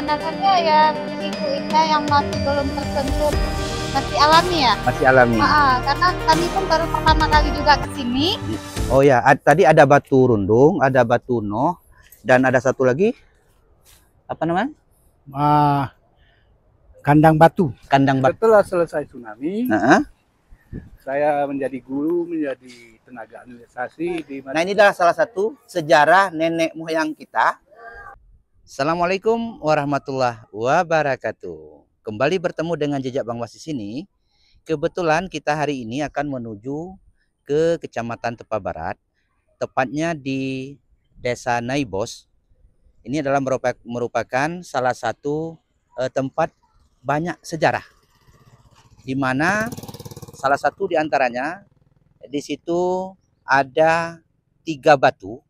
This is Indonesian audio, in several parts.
sebenarnya ya ibu Ika yang masih belum tersentuh, masih alami ya. Masih alami. Karena kami pun baru pertama kali juga ke sini. Oh ya, tadi ada batu rundung, ada batu noh, dan ada satu lagi apa namanya? Kandang batu. Kandang batu. Setelah selesai tsunami, saya menjadi guru, menjadi tenaga administrasi di Nah, ini adalah salah satu sejarah nenek moyang kita. Assalamualaikum warahmatullahi wabarakatuh. Kembali bertemu dengan Jejak Bang Was di sini. Kebetulan kita hari ini akan menuju ke Kecamatan Tepa Barat, tepatnya di Desa Naibos. Ini adalah merupakan salah satu tempat banyak sejarah, di mana salah satu di antaranya di situ ada tiga batu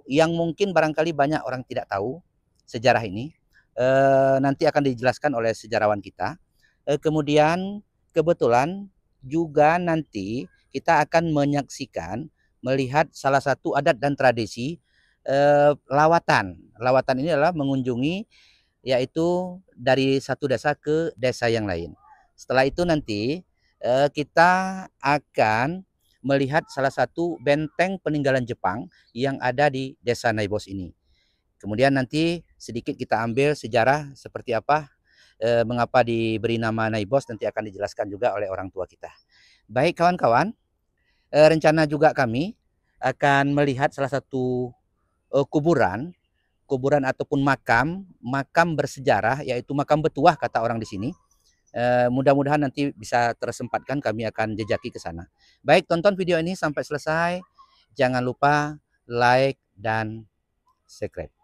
yang mungkin barangkali banyak orang tidak tahu sejarah ini. Nanti akan dijelaskan oleh sejarawan kita. Kemudian kebetulan juga nanti kita akan menyaksikan, melihat salah satu adat dan tradisi lawatan. Lawatan ini adalah mengunjungi, yaitu dari satu desa ke desa yang lain. Setelah itu nanti kita akan melihat salah satu benteng peninggalan Jepang yang ada di Desa Naibos ini. Kemudian nanti sedikit kita ambil sejarah seperti apa, mengapa diberi nama Naibos, nanti akan dijelaskan juga oleh orang tua kita. Baik kawan-kawan, rencana juga kami akan melihat salah satu kuburan ataupun makam bersejarah, yaitu makam Betuah kata orang di sini. Mudah-mudahan nanti bisa tersempatkan, kami akan jejaki ke sana. Baik, tonton video ini sampai selesai. Jangan lupa like dan subscribe.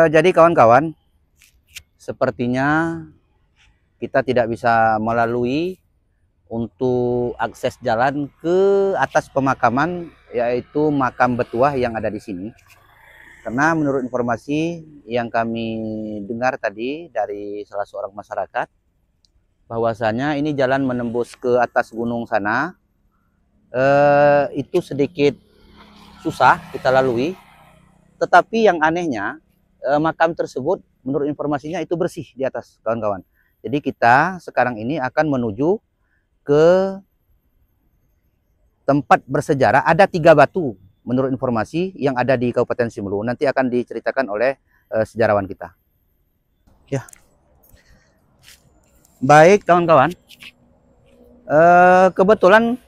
Jadi kawan-kawan, sepertinya kita tidak bisa melalui untuk akses jalan ke atas pemakaman, yaitu makam Betuah yang ada di sini. Karena menurut informasi yang kami dengar tadi dari salah seorang masyarakat, bahwasanya ini jalan menembus ke atas gunung sana, itu sedikit susah kita lalui. Tetapi yang anehnya, makam tersebut menurut informasinya itu bersih di atas, kawan-kawan. Jadi kita sekarang ini akan menuju ke tempat bersejarah. Ada 3 batu menurut informasi yang ada di Kabupaten Simelu. Nanti akan diceritakan oleh sejarawan kita. Ya, baik kawan-kawan. Kebetulan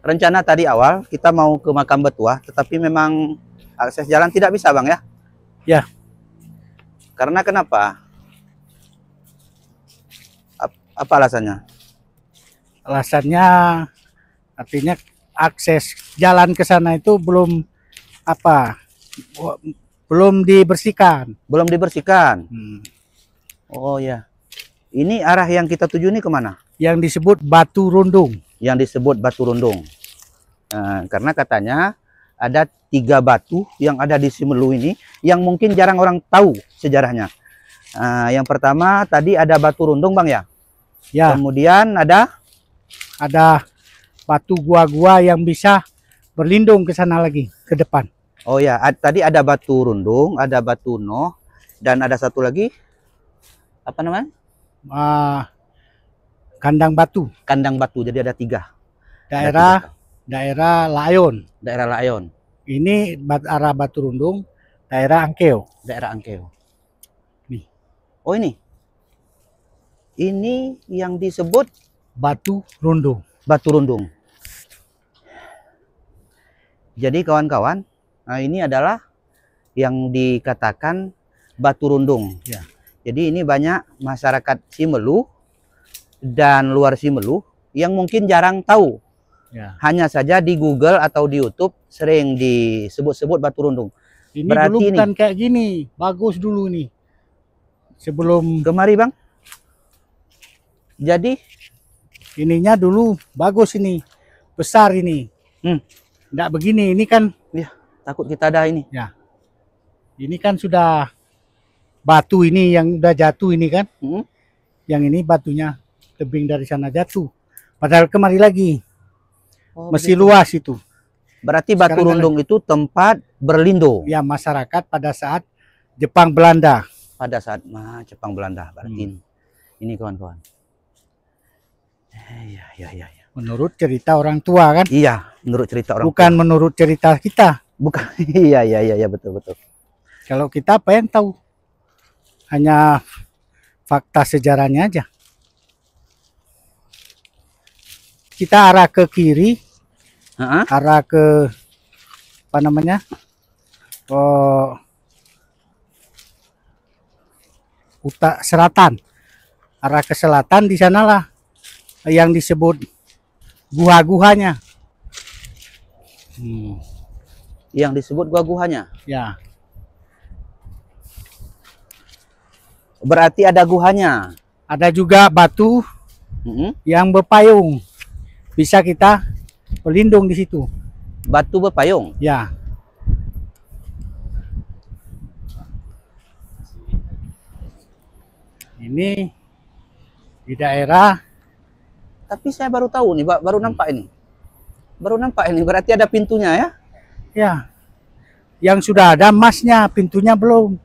rencana tadi awal kita mau ke makam Betuah, tetapi memang akses jalan tidak bisa, Bang ya? Ya. Karena kenapa? Apa alasannya? Alasannya artinya akses jalan ke sana itu belum dibersihkan. Belum dibersihkan. Oh ya. Ini arah yang kita tuju ini kemana? Yang disebut Batu Rundung. Yang disebut Batu Rundung. Karena katanya ada 3 batu yang ada di Simelu ini yang mungkin jarang orang tahu sejarahnya. Yang pertama tadi ada Batu Rundung, Bang ya? Ya. Kemudian ada batu gua-gua yang bisa berlindung ke sana lagi, ke depan. Oh ya, tadi ada Batu Rundung, ada Batu Noh, dan ada satu lagi, apa namanya? Kandang batu. Kandang batu, jadi ada 3. Daerah Layon. Daerah Layon. Ini arah Batu Rundung, daerah Angkeo. Daerah Angkeo. Nih. Oh ini. Ini yang disebut Batu Rundung. Batu Rundung. Jadi kawan-kawan, ini adalah yang dikatakan Batu Rundung. Ya. Jadi ini banyak masyarakat Simelu dan luar Simelu yang mungkin jarang tahu. Ya. Hanya saja di Google atau di YouTube sering disebut-sebut Batu Rundung. Ini berarti dulu bukan kayak gini, bagus dulu nih. Sebelum kemari, Bang. Jadi ininya dulu bagus ini, besar ini. Nggak begini, ini kan. Ya, takut kita ada ini. Ya, ini kan sudah batu ini yang udah jatuh ini kan. Hmm? Yang ini batunya tebing dari sana jatuh. Padahal kemari lagi. Oh, Masih begitu. luas itu. Berarti Batu Sekarang Rundung itu tempat berlindung Ya masyarakat pada saat Jepang Belanda. pada saat Jepang Belanda. Berarti ini kawan-kawan. Iya, iya, iya. Menurut cerita orang tua kan. Iya, menurut cerita orang Bukan tua. menurut cerita kita. Bukan. Iya, iya, iya, iya, betul, betul. Kalau kita apa yang tahu? Hanya fakta sejarahnya aja. Kita arah ke kiri, Heeh. arah ke apa namanya? Selatan. Arah ke selatan di sanalah yang disebut gua-guhanya. Yang disebut gua-guhanya. Ya, Berarti ada guhanya. ada juga batu Mm-mm. yang berpayung. Bisa kita berlindung di situ. Batu berpayung. Ya. Ini di daerah Tapi saya baru tahu nih, baru nampak ini. Baru nampak ini, berarti ada pintunya ya? ya yang sudah ada emasnya, pintunya belum.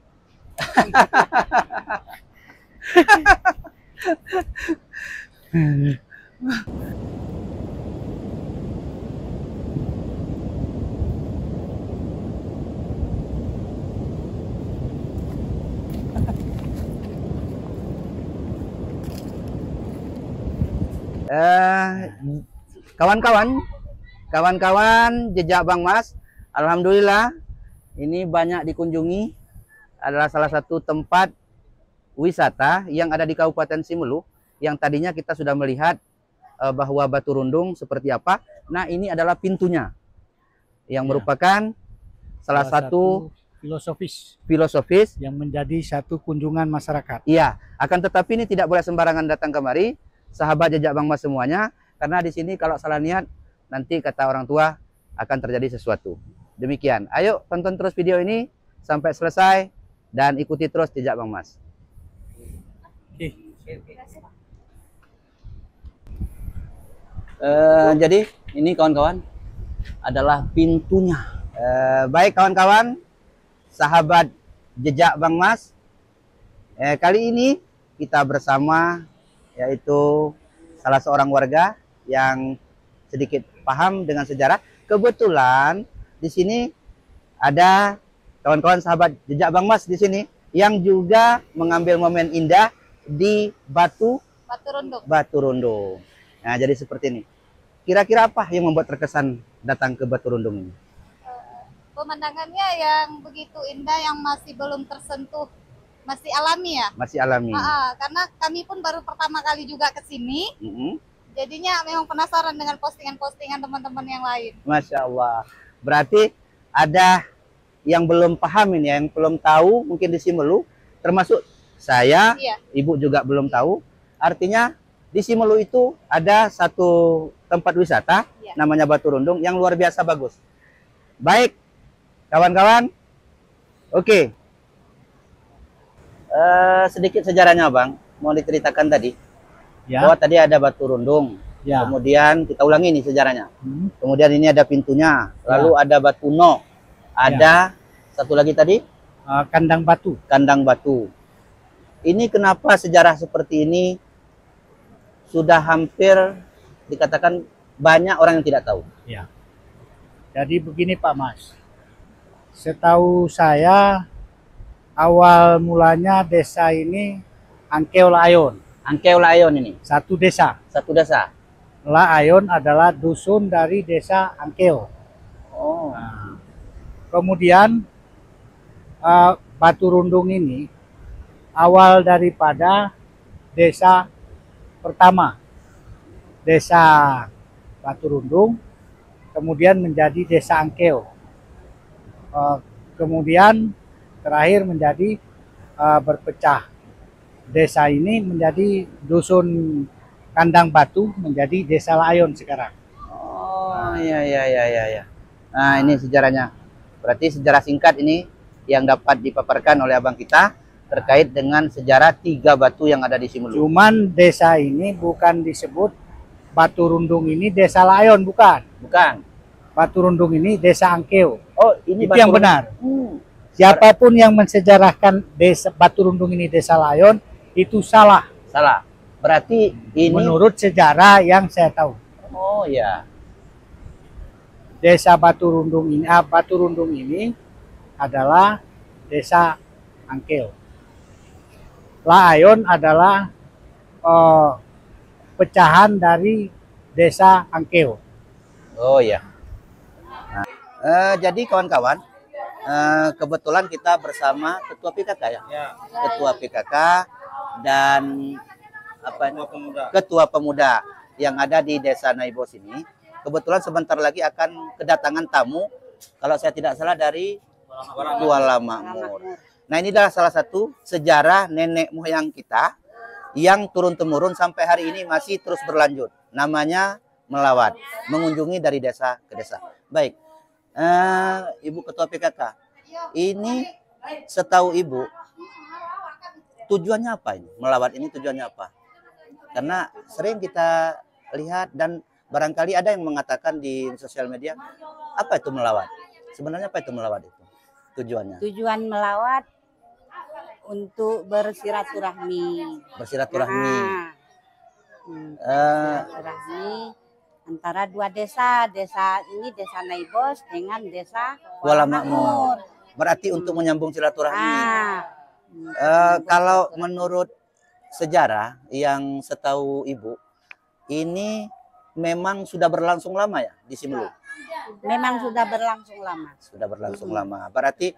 Kawan-kawan jejak Bang Mas, alhamdulillah ini banyak dikunjungi, adalah salah satu tempat wisata yang ada di Kabupaten Simelu yang tadinya kita sudah melihat bahwa Batu Rundung seperti apa. Nah, ini adalah pintunya yang merupakan salah satu filosofis yang menjadi satu kunjungan masyarakat. Iya, akan tetapi ini tidak boleh sembarangan datang kemari, sahabat jejak Bang Mas semuanya, karena di sini kalau salah niat nanti kata orang tua akan terjadi sesuatu. Demikian. Ayo tonton terus video ini sampai selesai dan ikuti terus jejak Bang Mas. Jadi ini kawan-kawan adalah pintunya. Baik kawan-kawan, sahabat jejak Bang Mas, kali ini kita bersama yaitu salah seorang warga yang sedikit paham dengan sejarah. Kebetulan di sini ada kawan-kawan sahabat jejak Bang Mas di sini yang juga mengambil momen indah di Batu Rundung. Nah, jadi seperti ini. Kira-kira apa yang membuat terkesan datang ke Batu Rundung ini? Pemandangannya yang begitu indah, yang masih belum tersentuh, masih alami ya. Masih alami. Karena kami pun baru pertama kali juga ke sini. Jadinya memang penasaran dengan postingan-postingan teman-teman yang lain. Masya Allah. Berarti ada yang belum paham ini, yang belum tahu mungkin di Simelu, termasuk saya, ibu juga belum tahu. Artinya di Simelu itu ada satu tempat wisata namanya Batu Rundung yang luar biasa bagus. Baik, kawan-kawan. Oke. Sedikit sejarahnya Bang, mau diceritakan tadi. Bahwa tadi ada Batu Rundung. Kemudian kita ulangi nih sejarahnya. Kemudian ini ada pintunya, lalu ada Batu No. Ada satu lagi tadi Kandang Batu. Kandang Batu. Ini kenapa sejarah seperti ini sudah hampir dikatakan banyak orang yang tidak tahu. Ya. Jadi begini Pak Mas. Setahu saya awal mulanya desa ini Angkeo Layon. Angkeo Layon ini. Satu desa. Satu desa. Layon adalah dusun dari desa Angkeo. Oh. Nah, kemudian Batu Rundung ini awal daripada desa pertama, desa Batu Rundung, kemudian menjadi desa Angkeo, kemudian terakhir menjadi berpecah. Desa ini menjadi dusun Kandang Batu, menjadi desa Layon sekarang. Oh, iya. Nah, ini sejarahnya. Berarti sejarah singkat ini yang dapat dipaparkan oleh abang kita. terkait dengan sejarah 3 batu yang ada di Simelu. Cuman desa ini bukan disebut Batu Rundung ini desa Layon, bukan. Bukan. Batu Rundung ini desa Angkeo. Oh, ini Itu yang benar. Siapapun yang mensejarahkan desa Batu Rundung ini desa Layon itu salah. Salah. Berarti ini Menurut sejarah yang saya tahu. oh ya. Desa Batu Rundung ini adalah desa Angkeo. Layon adalah pecahan dari desa Angkeo. Oh ya. Nah, jadi kawan-kawan, kebetulan kita bersama Ketua PKK ya. Ketua PKK dan Ketua Pemuda yang ada di Desa Naibos ini. Kebetulan sebentar lagi akan kedatangan tamu, kalau saya tidak salah dari Kuala Makmur. Nah, ini adalah salah satu sejarah nenek moyang kita yang turun-temurun sampai hari ini masih terus berlanjut. Namanya melawat, mengunjungi dari desa ke desa. Baik, Ibu Ketua PKK, ini setahu Ibu, tujuannya apa ini? Melawat ini tujuannya apa? Karena sering kita lihat dan barangkali ada yang mengatakan di sosial media, apa itu melawat? Sebenarnya apa itu melawat itu? Tujuannya? Tujuan melawat untuk bersilaturahmi. Bersilaturahmi. Silaturahmi antara dua desa. Desa ini desa Naibos dengan desa Kuala Makmur. Berarti untuk menyambung silaturahmi. Kalau menurut sejarah yang setahu Ibu, ini memang sudah berlangsung lama ya di Simelu? Memang sudah berlangsung lama. Sudah berlangsung lama. Berarti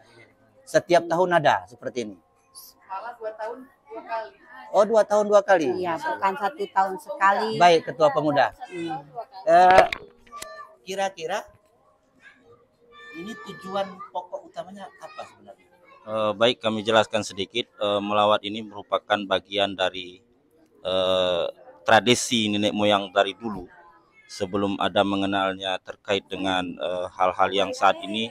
setiap tahun ada seperti ini? Malah 2 tahun 2 kali. Oh, 2 tahun 2 kali? Iya, bukan 1 tahun sekali. Baik, Ketua Pemuda. Kira-kira ini tujuan pokok utamanya apa sebenarnya? Baik, kami jelaskan sedikit. Melawat ini merupakan bagian dari tradisi nenek moyang dari dulu. Sebelum ada mengenalnya terkait dengan hal-hal yang saat ini.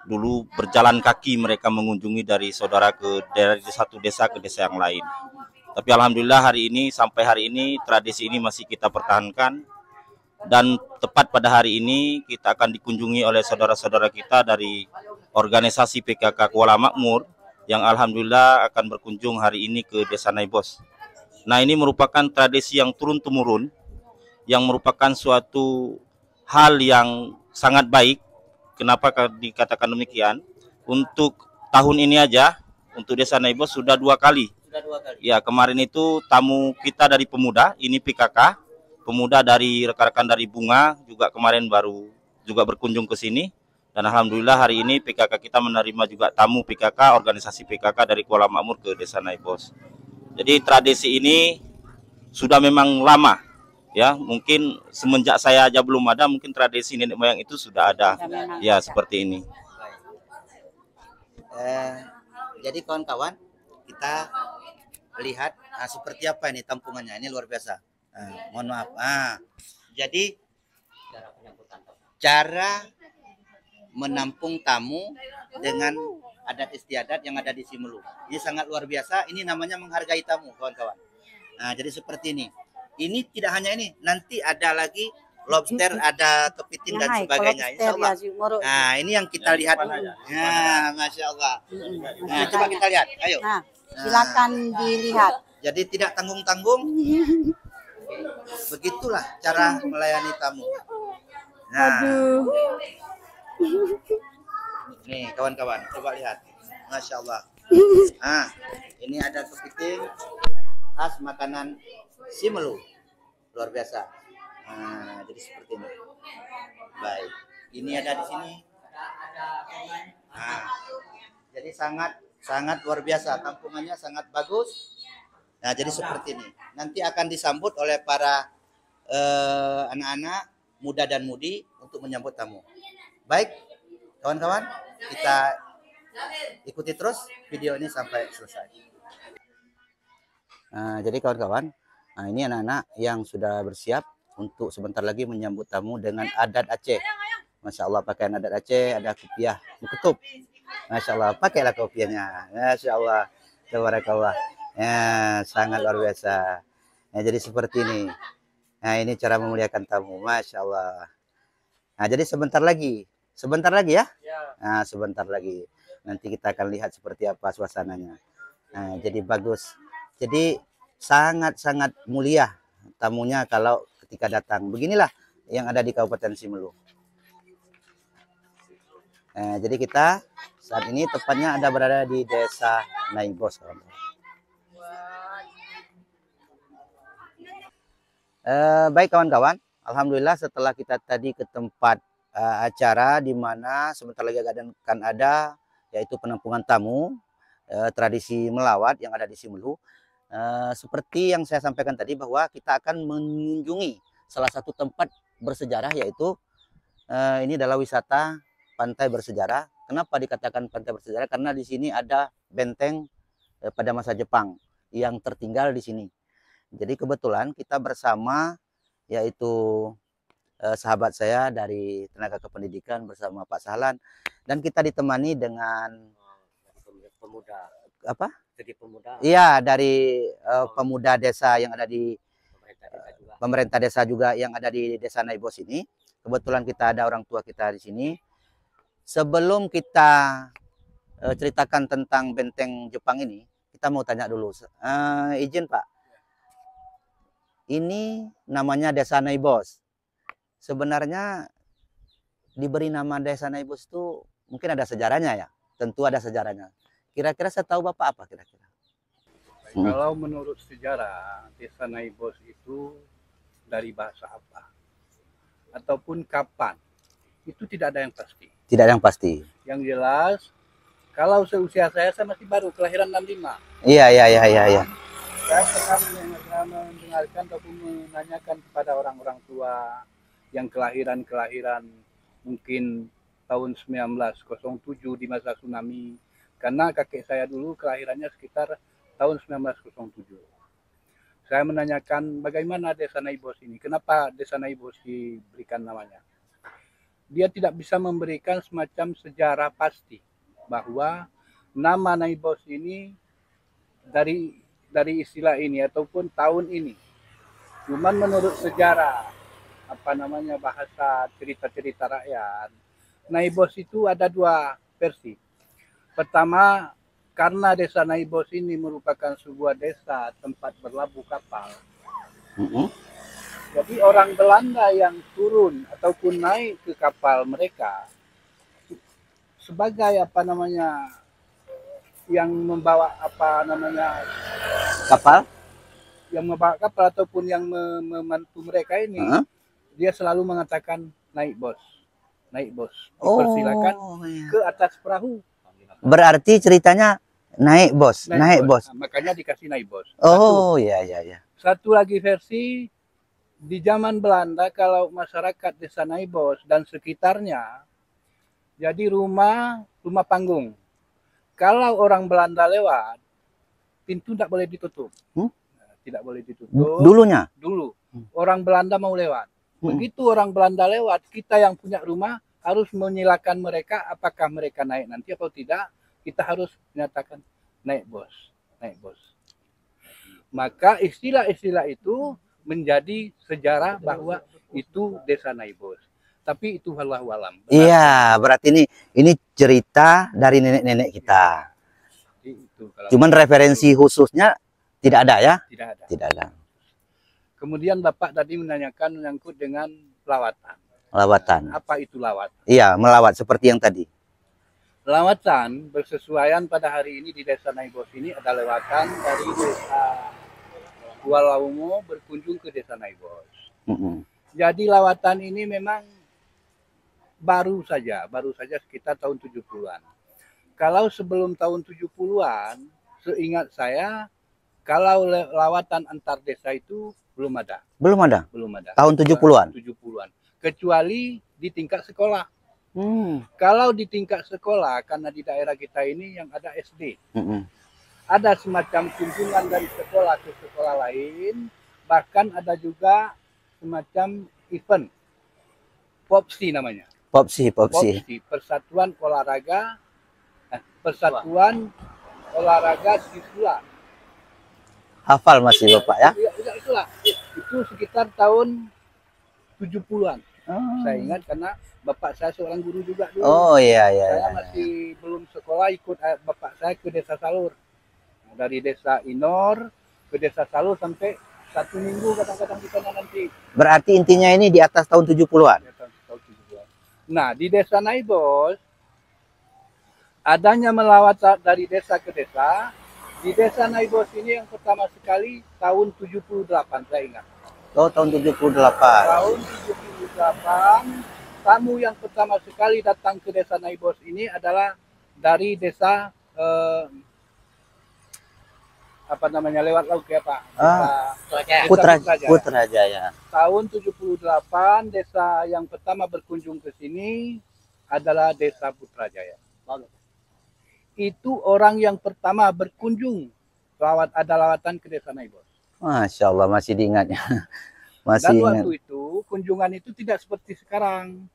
Dulu berjalan kaki mereka mengunjungi dari dari satu desa ke desa yang lain. Tapi alhamdulillah sampai hari ini tradisi ini masih kita pertahankan. Dan tepat pada hari ini kita akan dikunjungi oleh saudara-saudara kita dari organisasi PKK Kuala Makmur yang alhamdulillah akan berkunjung hari ini ke Desa Naibos. Nah, ini merupakan tradisi yang turun-temurun, yang merupakan suatu hal yang sangat baik. Kenapa dikatakan demikian? Untuk tahun ini aja, untuk Desa Naibos sudah 2 kali. Sudah 2 kali. Ya, kemarin itu tamu kita dari Pemuda, ini PKK. Pemuda dari rekan-rekan dari Bunga juga kemarin baru juga berkunjung ke sini. Dan alhamdulillah hari ini PKK kita menerima juga tamu PKK, organisasi PKK dari Kuala Makmur ke Desa Naibos. Jadi tradisi ini sudah memang lama. Ya, mungkin semenjak saya aja belum ada, mungkin tradisi nenek moyang itu sudah ada. Ya, seperti ini. Jadi kawan-kawan, kita lihat seperti apa ini tampungannya. Ini luar biasa. Mohon maaf. Jadi cara menampung tamu dengan adat istiadat yang ada di Simelu. Ini sangat luar biasa. Ini namanya menghargai tamu, kawan-kawan. Nah, jadi seperti ini. Ini tidak hanya ini, nanti ada lagi lobster, ada kepiting dan sebagainya. Insya Allah. Nah, ini yang kita lihat. Nah, Masya Allah. Nah, coba kita lihat. Ayo. Nah, silakan dilihat. Jadi tidak tanggung-tanggung. Begitulah cara melayani tamu. Nah. Nih, kawan-kawan, coba lihat. Masya Allah. Nah, ini ada kepiting khas makanan Simelu, luar biasa. Nah, jadi seperti ini. Baik, ini ada di sini. Nah, jadi sangat luar biasa. Tampungannya sangat bagus. Nah, jadi seperti ini. Nanti akan disambut oleh para anak-anak muda dan mudi untuk menyambut tamu. Baik, kawan-kawan, kita ikuti terus video ini sampai selesai. Nah, jadi kawan-kawan, nah ini anak-anak yang sudah bersiap untuk sebentar lagi menyambut tamu dengan adat Aceh. Masya Allah, pakaian adat Aceh, ada kopiah, ketup. Masya Allah, pakailah kopiahnya. Masya Allah. tabarakallah. Ya, sangat luar biasa. Nah, jadi seperti ini. Nah, ini cara memuliakan tamu, masya Allah. Nah, jadi sebentar lagi ya. Nah, sebentar lagi. Nanti kita akan lihat seperti apa suasananya. Nah, jadi bagus. Jadi sangat-sangat mulia tamunya kalau ketika datang. Beginilah yang ada di Kabupaten Simelu. Nah, jadi kita saat ini tepatnya berada di Desa Naibos. Baik kawan-kawan, alhamdulillah setelah kita tadi ke tempat acara di mana sebentar lagi akan ada yaitu penampungan tamu tradisi melawat yang ada di Simelu. Seperti yang saya sampaikan tadi bahwa kita akan mengunjungi salah satu tempat bersejarah yaitu ini adalah wisata pantai bersejarah. Kenapa dikatakan pantai bersejarah? Karena di sini ada benteng pada masa Jepang yang tertinggal di sini. Jadi kebetulan kita bersama yaitu sahabat saya dari tenaga kependidikan bersama Pak Sahlan dan kita ditemani dengan pemuda apa? Jadi pemuda. Iya, dari pemuda desa yang ada di pemerintah desa juga yang ada di Desa Naibos ini. Kebetulan kita ada orang tua kita di sini. Sebelum kita ceritakan tentang benteng Jepang ini, kita mau tanya dulu. Izin Pak. Ini namanya Desa Naibos. Sebenarnya diberi nama Desa Naibos itu mungkin ada sejarahnya ya. Tentu ada sejarahnya. Kira-kira saya tahu Bapak apa kira-kira? Kalau menurut sejarah, Desa Naibos itu dari bahasa apa? Ataupun kapan? Itu tidak ada yang pasti. Tidak ada yang pasti. Yang jelas, kalau seusia saya masih baru, kelahiran 65. Iya. Saya pernah mendengarkan ataupun menanyakan kepada orang-orang tua yang kelahiran mungkin tahun 1907 di masa tsunami. Karena kakek saya dulu kelahirannya sekitar tahun 1907. Saya menanyakan bagaimana Desa Naibos ini, kenapa Desa Naibos diberikan namanya. Dia tidak bisa memberikan semacam sejarah pasti bahwa nama Naibos ini dari istilah ini ataupun tahun ini. Cuman menurut sejarah, bahasa cerita-cerita rakyat, Naibos itu ada dua versi. Pertama, karena Desa Naibos ini merupakan sebuah desa tempat berlabuh kapal. Jadi orang Belanda yang turun ataupun naik ke kapal mereka sebagai yang membawa Kapal? Yang membawa kapal ataupun yang membantu mereka ini, dia selalu mengatakan naik bos. Dipersilakan ke atas perahu. Berarti ceritanya naik bos. Nah, makanya dikasih naik bos. Oh, iya. Satu lagi versi, di zaman Belanda kalau masyarakat Desa Naibos dan sekitarnya jadi rumah panggung. Kalau orang Belanda lewat, pintu tidak boleh ditutup. Tidak boleh ditutup. Dulunya? Dulu. Orang Belanda mau lewat. Begitu orang Belanda lewat, kita yang punya rumah harus menyilakan mereka apakah mereka naik nanti atau tidak. Kita harus menyatakan naik bos. Maka istilah-istilah itu menjadi sejarah bahwa itu Desa Naibos. Tapi itu wallahu alam. Iya, berarti ini cerita dari nenek-nenek kita. Cuman referensi khususnya tidak ada ya? Tidak ada. Kemudian Bapak tadi menanyakan menyangkut dengan lawatan. Lawatan. Apa itu lawatan? Iya, melawat seperti yang tadi. Lawatan bersesuaian pada hari ini di Desa Naibos ini ada lawatan dari Desa Kualaumo berkunjung ke Desa Naibos. Jadi lawatan ini memang baru saja sekitar tahun 70-an. Kalau sebelum tahun 70-an, seingat saya, kalau lawatan antar desa itu belum ada. Belum ada? Belum ada. Tahun 70-an? 70-an. Kecuali di tingkat sekolah. Kalau di tingkat sekolah, karena di daerah kita ini yang ada SD. Ada semacam kunjungan dari sekolah ke sekolah lain. Bahkan ada juga semacam event. POPSI namanya. POPSI. Persatuan Olahraga, Persatuan olahraga siswa. Hafal masih Bapak ya? Itulah. Itu sekitar tahun 70-an. Saya ingat karena bapak saya seorang guru juga dulu. Oh iya iya. Saya iya. masih belum sekolah, ikut bapak saya ke Desa Salur. Dari Desa Inor ke Desa Salur sampai 1 minggu kadang-kadang di sana nanti. Berarti intinya ini di atas tahun 70-an. Nah, di Desa Naibos adanya melawat dari desa ke desa. Di Desa Naibos ini yang pertama sekali tahun 78 saya ingat. Oh, tahun 78. Tahun 78 tamu yang pertama sekali datang ke Desa Naibos ini adalah dari desa apa namanya, lewat laut ya Pak. Putrajaya. Tahun 78 desa yang pertama berkunjung ke sini adalah Desa Putrajaya. Itu orang yang pertama berkunjung ada lawatan ke Desa Naibos. Masya Allah, masih diingatnya. Masih Dan ingat. waktu itu kunjungan itu tidak seperti sekarang.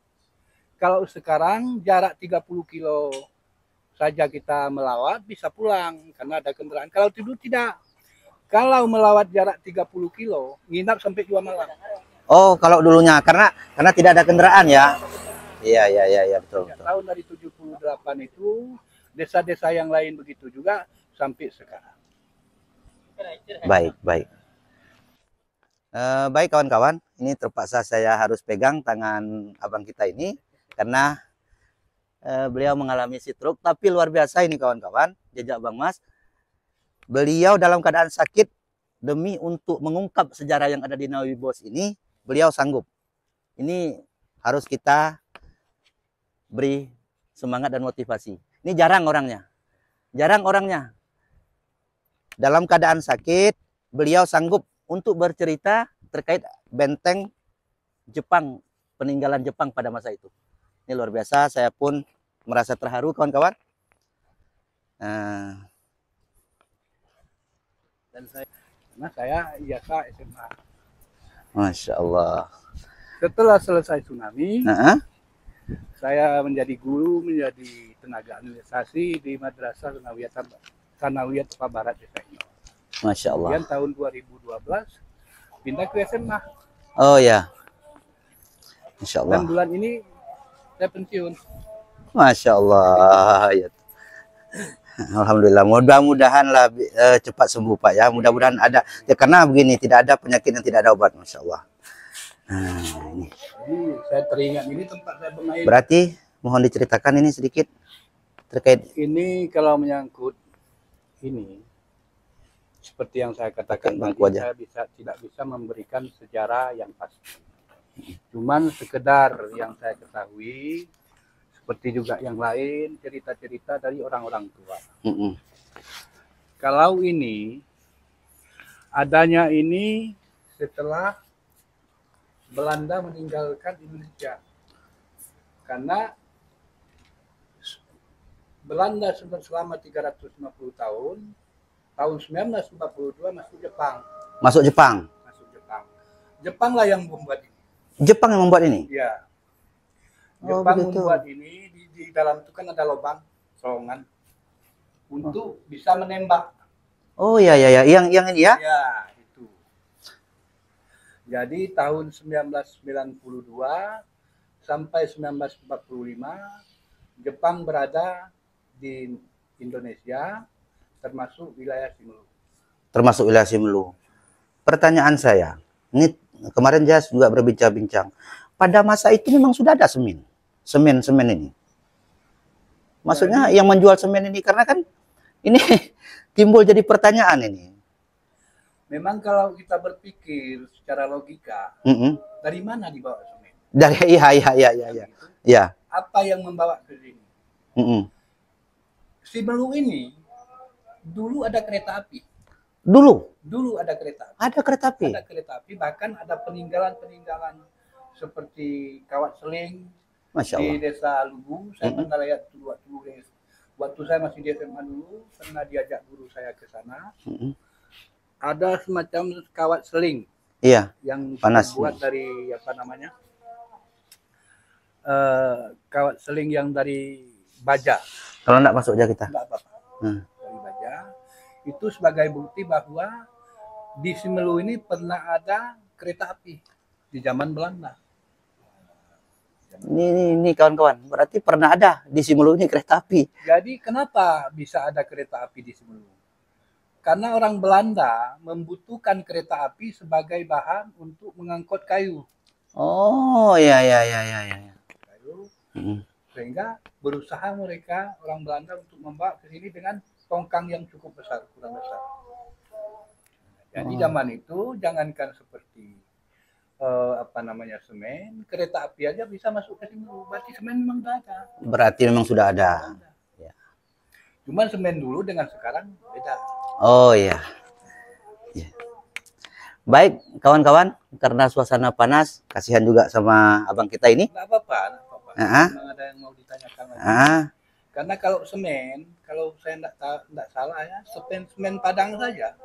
Kalau sekarang jarak 30 kilo saja kita melawat bisa pulang karena ada kendaraan. Kalau tidur tidak. Kalau melawat jarak 30 kilo nginap sampai 2 malam. Oh, kalau dulunya karena tidak ada kendaraan ya. Iya betul. Tahun dari 78 itu desa-desa yang lain begitu juga sampai sekarang. Baik. Baik kawan-kawan, ini terpaksa saya harus pegang tangan abang kita ini karena beliau mengalami stroke, tapi luar biasa ini kawan-kawan, jejak Bang Mas. Beliau dalam keadaan sakit demi untuk mengungkap sejarah yang ada di Naibos ini, beliau sanggup. Ini harus kita beri semangat dan motivasi. Ini jarang orangnya. Dalam keadaan sakit, beliau sanggup untuk bercerita terkait benteng Jepang, peninggalan Jepang pada masa itu. Ini luar biasa, saya pun merasa terharu kawan-kawan. Dan saya ijazah SMA. Masya Allah. Setelah selesai tsunami, saya menjadi guru, menjadi tenaga administrasi di Madrasah Sanawiyah Tepa Barat Desa Inor. Masya Allah. Kemudian tahun 2012 pindah ke SMA. Oh ya. Masya Allah. Dan bulan ini saya pensiun. Masya Allah. Ya. Alhamdulillah. Mudah-mudahan lah cepat sembuh Pak ya. Mudah-mudahan ada. Ya, karena begini, tidak ada penyakit yang tidak ada obat. Masya Allah. Ini. Jadi saya teringat ini tempat saya bermain. Berarti mohon diceritakan ini sedikit terkait. Ini kalau menyangkut ini, seperti yang saya katakan tadi, saya tidak bisa memberikan sejarah yang pasti. Cuman sekedar yang saya ketahui, seperti juga yang lain, cerita-cerita dari orang-orang tua. Kalau ini, adanya ini setelah Belanda meninggalkan Indonesia. Karena Belanda selama 350 tahun, tahun 1942 masuk Jepang. Masuk Jepang? Masuk Jepang. Jepanglah yang membuat ini. Jepang yang membuat ini? Ya. Jepang membuat ini, di dalam itu kan ada lubang, terowongan, untuk bisa menembak. Oh iya, yang ini ya? Ya, itu. Jadi tahun 1992 sampai 1945, Jepang berada di Indonesia, termasuk wilayah Simelu. Termasuk wilayah Simelu. Pertanyaan saya, ini kemarin saya juga berbincang-bincang. Pada masa itu memang sudah ada semen ini. Maksudnya yang menjual semen ini, karena kan ini timbul jadi pertanyaan ini. Memang kalau kita berpikir secara logika, dari mana dibawa semen? Dari iya. Apa yang membawa ke sini? Simelu ini dulu ada kereta api. Dulu ada kereta api. Ada kereta api. Ada kereta api, bahkan ada peninggalan-peninggalan seperti kawat seling di Desa Lubu. Saya pernah lihat waktu saya masih di SMA dulu, pernah diajak guru saya ke sana. Ada semacam kawat seling. Iya. Yang panas dibuat dari apa namanya? Kawat seling yang dari baja. Kalau enggak masuk aja kita. Enggak apa-apa. Dari baja. Itu sebagai bukti bahwa di Simelu ini pernah ada kereta api di zaman Belanda. Ini kawan-kawan, berarti pernah ada di Simelu ini kereta api. Jadi kenapa bisa ada kereta api di Simelu? Karena orang Belanda membutuhkan kereta api sebagai bahan untuk mengangkut kayu. Oh, ya. Kayu, sehingga berusaha mereka orang Belanda untuk membawa ke sini dengan tongkang yang cukup besar, kurang besar. Jadi zaman itu jangankan seperti semen, kereta api aja bisa masuk ke sini. Berarti semen memang sudah ada. Berarti memang sudah ada. Ya. Cuman semen dulu dengan sekarang beda. Oh ya. Baik kawan-kawan, karena suasana panas, kasihan juga sama abang kita ini. Nggak apa-apa. Memang ada yang mau ditanyakan lagi. Karena kalau semen, kalau saya nggak salah ya, semen Padang saja.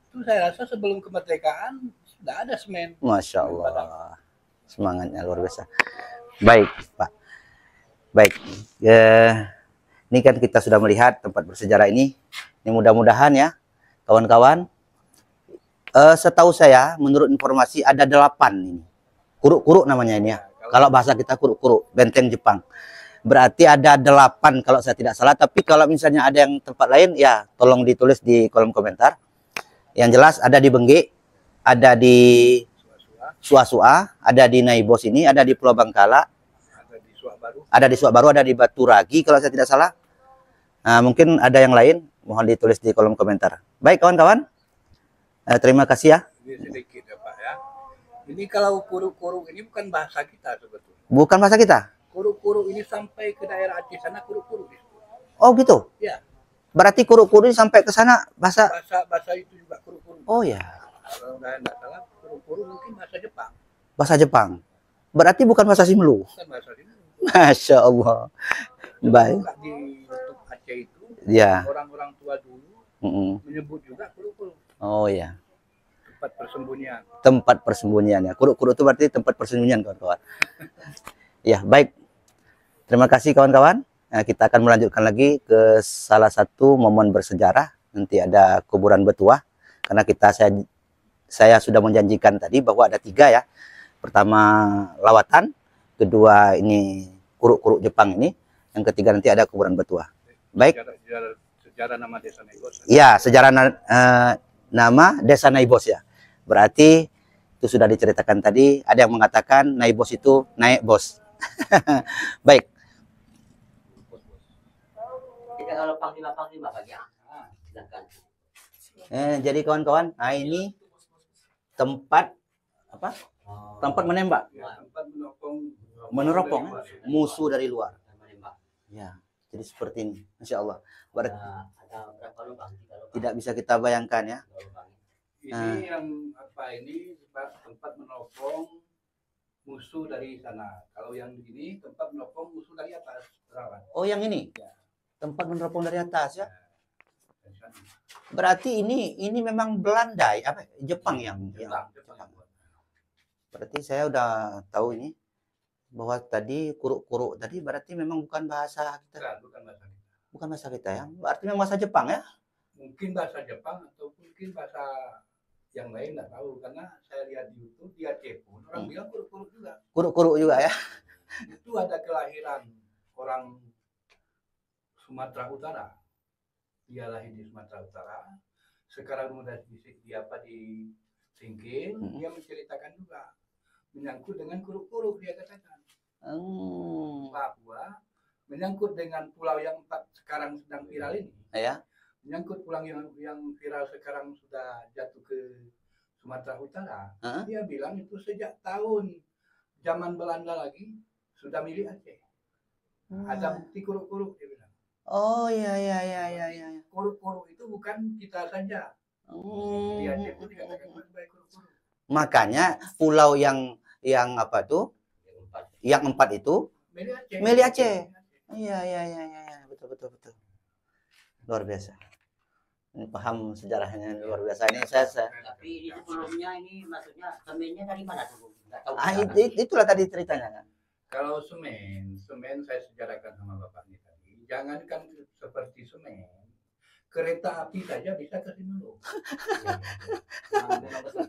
Itu saya rasa sebelum kemerdekaan sudah ada semen. Masya Allah, semangatnya luar biasa. Baik Pak, baik. Ini kan kita sudah melihat tempat bersejarah ini. Ini mudah-mudahan ya, kawan-kawan. Setahu saya, menurut informasi ada 8 ini. Kuruk-kuruk namanya ini ya. Kalau bahasa kita kuruk-kuruk, benteng Jepang. Berarti ada 8 kalau saya tidak salah. Tapi kalau misalnya ada yang tempat lain, ya tolong ditulis di kolom komentar. Yang jelas ada di Benggek, ada di Suasua, ada di Naibos ini, ada di Pulau Bangkala, ada di Suak Baru, ada di Batu Ragi kalau saya tidak salah. Nah, mungkin ada yang lain, mohon ditulis di kolom komentar. Baik kawan-kawan, terima kasih ya. Ini sedikit ya Pak ya. Ini kalau kuruk-kuruk ini bukan bahasa kita sebetulnya. Bukan bahasa kita? Kuruk-kuruk ini sampai ke daerah Aceh sana kuruk-kuruk. Oh gitu? Ya. Berarti kuruk-kuruk ini sampai ke sana bahasa itu juga kuruk-kuruk. Oh ya. Kalau nggak salah kuruk-kuruk mungkin bahasa Jepang. Bahasa Jepang. Berarti bukan bahasa Simelu. Bukan bahasa Simelu. Masya Allah. Baik. Di YouTube Aceh itu Ya. orang-orang tua dulu menyebut juga kuruk-kuruk. Oh ya. Tempat persembunyian. Tempat persembunyian ya. Kuruk-kuruk itu berarti tempat persembunyian kawan-kawan. Ya baik. Terima kasih kawan-kawan. Nah, kita akan melanjutkan lagi ke salah satu momen bersejarah. Nanti ada kuburan Betuah. Karena saya sudah menjanjikan tadi bahwa ada 3 ya. Pertama lawatan, kedua ini kuruk-kuruk Jepang ini, yang ketiga nanti ada kuburan Betuah. Baik. Sejarah nama desa Naibos. Ya, sejarah nama desa Naibos ya. Berarti itu sudah diceritakan tadi. Ada yang mengatakan Naibos itu naik bos. Baik. Kalau panglima bagi silakan. Jadi kawan-kawan, nah ini tempat apa? Tempat menembak, Tempat meneropong musuh dari luar. Ya, jadi seperti ini, Masya Allah. Berarti Ada berapa lubang? tidak bisa kita bayangkan ya. Ini yang apa ini tempat menopong musuh dari sana. Kalau yang begini tempat menopong musuh dari atas. Oh, yang ini tempat meneropong dari atas ya. Berarti ini memang Belanda, apa Jepang yang Jepang. Berarti saya udah tahu ini bahwa tadi kuruk-kuruk tadi berarti memang bukan bahasa kita. Bukan bahasa kita ya. Berarti memang bahasa Jepang ya. Mungkin bahasa Jepang atau mungkin bahasa yang lain nggak tahu, karena saya lihat di YouTube di Aceh pun orang bilang kuruk-kuruk juga. Kuruk-kuruk juga ya. Itu ada kelahiran orang Sumatera Utara. Dia lahir di Sumatera Utara. Sekarang udah di Singkil, dia menceritakan juga menyangkut dengan kuruk-kuruk, dia katakan. Papua menyangkut dengan pulau yang sekarang sedang viral ini. Ya. Menyangkut pulau yang viral sekarang sudah jatuh ke Sumatera Utara. Dia bilang itu sejak tahun zaman Belanda lagi sudah milik Aceh. Ada bukti kuruk-kuruk, dia bilang. Oh ya. Kuruk-kuruk itu bukan kita saja. Di Aceh pun dikatakan sebagai kuruk-kuruk. Makanya pulau yang apa tuh? Yang 4 itu milik Aceh. Iya. Betul. Luar biasa. Ini paham sejarahnya luar biasa. Ini saya. Tapi ini sebelumnya ini maksudnya semennya dari mana dulu? Enggak tahu. Itulah tadi ceritanya kan. Kalau semen saya sejarahkan sama bapaknya tadi. Jangankan seperti semen, kereta api saja bisa ke Sinulog. Memang betul.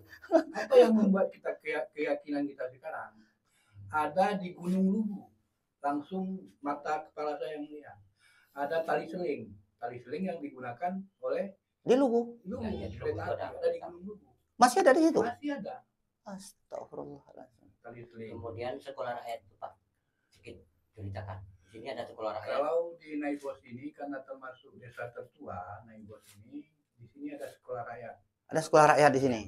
Apa yang membuat kita keyakinan kita sekarang? Ada di Gunung Lubu, langsung mata kepala saya melihat. Ada tali seling yang digunakan oleh Di Lubu. Lubu, Ya, di kereta Lubu api ada. ada di Gunung Lubu. Masih ada di situ? Masih ada Astagfirullahaladzim. tali seling. Kemudian sekolah rakyat itu Pak, sedikit ceritakan. Di sini ada sekolah rakyat. Kalau di Naibos ini karena termasuk desa tertua, Naibos ini di sini ada sekolah rakyat. Ada sekolah rakyat di sini.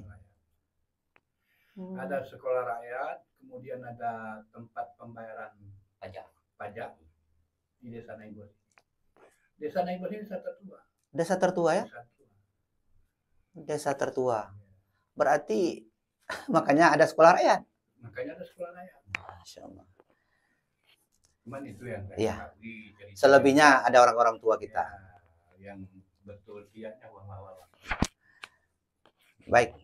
Ada sekolah rakyat, kemudian ada tempat pembayaran Pajak. di desa Naibos. Desa Naibos ini desa tertua. Desa tertua ya? Desa tua. Desa tertua. Berarti makanya ada sekolah rakyat. Makanya ada sekolah rakyat. Masya Allah. Cuman itu yang saya Iya. ketahui. Jadi Selebihnya ada orang-orang tua kita. ya, yang betul kiatnya wah. Baik.